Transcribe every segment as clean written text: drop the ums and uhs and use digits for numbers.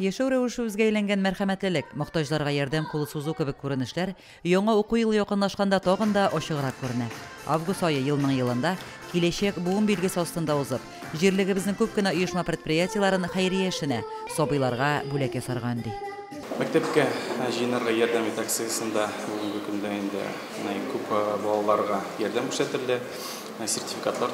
Яшәү рәвеше үзгә әйләнгән мәрхәмәтлелек, мохтаҗларга ярдәм кулы сузу кебек күренешләр яңа уку елы якынлашканда тагын да ачыграк күренә. Август айы елның елында киләчәк буын билгесе астында узып, җирлегебезнең күп кенә оешма предприятиеларын хәйрия эшенә, сабыйларга бүләк ясарга өнди. Мәктәпкә җыенырга ярдәм ит акциясендә бүгенге көндә инде күп балаларга ярдәм күрсәтелде. Сертификатлар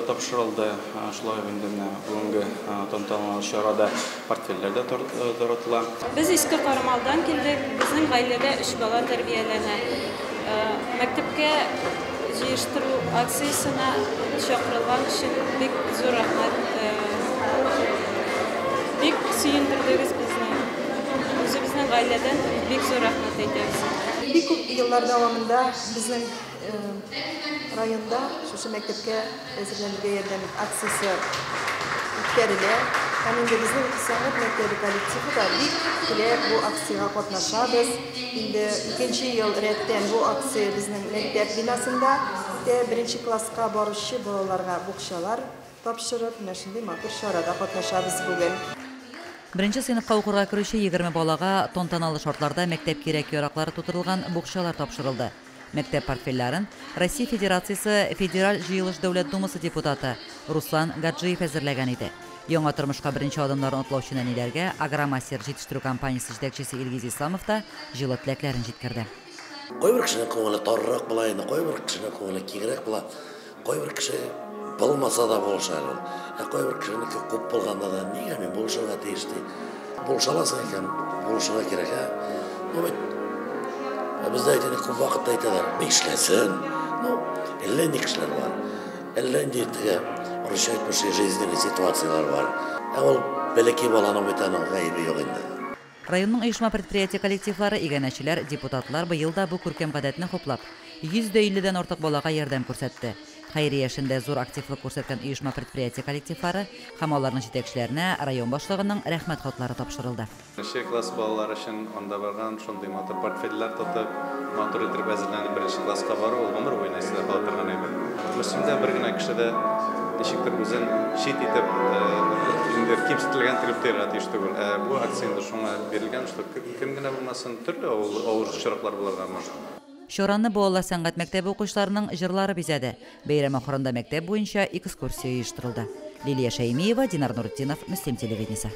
тапшырылды. Шулай инде бүгенге тантаналы чарада портфельләр дә таратыла. Без Иске Карамалдан килдек. Безнең гаиләдә 3 бала тәрбияләнә. Мәктәпкә җыештыру акциясенә чакырылган өчен бик зур рәхмәт. Бик сөендердегез безне. Үзебезнең гаиләдән бик зур рәхмәт әйтәбез. Бик күп еллар дәвамында безнең районда шушы мәктәпкә әзерләнергә ярдәм акциясе үткәрелә. Һәм инде безнең сәнгать мәктәбе коллективы да бик теләп бу акциягә катнашабыз. Инде 2нче ел рәттән бу акция безнең мәктәп бинасында 1нче класска баручы балаларга букчалар тапшырып, менә шундый матур чарада катнашабыз бүген. 1нче сыйныфка укырга керүче 20 балага тантаналы шартларда мәктәп кирәк-яраклары тутырылган букчалар тапшырылды. Мәктәп портфельләрен Россия Федерациясе Федераль җыелыш Дәүләт Думасы депутаты Руслан Гаджиев әзерләгән иде. Яңа тормышка беренче адымнарын атлаучы нәниләргә Агромастер җитештерү компаниясе җитәкчесе Илгиз Исламов та җылы теләкләрен җиткерде. Кайбер кешенең күңеле тарырак була, кайбер кешенең күңеле киңрәк була. Кайбер кеше булмаса да булышар. Кайбер кешенең күп булганда да нигә мин булышырга тиеш ди. Булышаласың икән, булышырга кирәк. Bizde aytene күп вакыт әйтәләр, эшләсен. Әллә ни кешеләр бар. Әллә ни русча әйтмешчә жизненный ситуациялар бар. Ул бәләкәй баланың бетаның гаебе юк инде. Районның оешма предприятие коллективлары, игәнәчеләр, депутатлар быел да бу күркәм гадәтне хуплап, 150-дән артык балага ярдәм күрсәтте. Хәйрия эшендә зур активлык күрсәткән оешма предприятие коллективлары һәм аларның җитәкчеләренә район башлыгының рәхмәт хатлары тапшырылды. Класс балалары өчен анда барган шундый матур портфельләр тотып, матур итеп әзерләнеп 1нче класска бару ул гомер буена исендә кала торган әйбер. Мөселмәндә бер генә кешедә ничектер үзен шит итеп инде кимсетелгән тирәптәгә тиеш түгел. Бу акцияда шуңа бирелгән, что кем генә булмасын төрле авыр чираклар булырга мөмкин. Шоранны Буалла сәнгать мәктәбе укучыларының җырлары бизәде. Бәйрәм ахырында мәктәп буенча экскурсия оештырылды. Лилия Шәймиева, Динар Нуртдинов, Мөслим телевидениесе.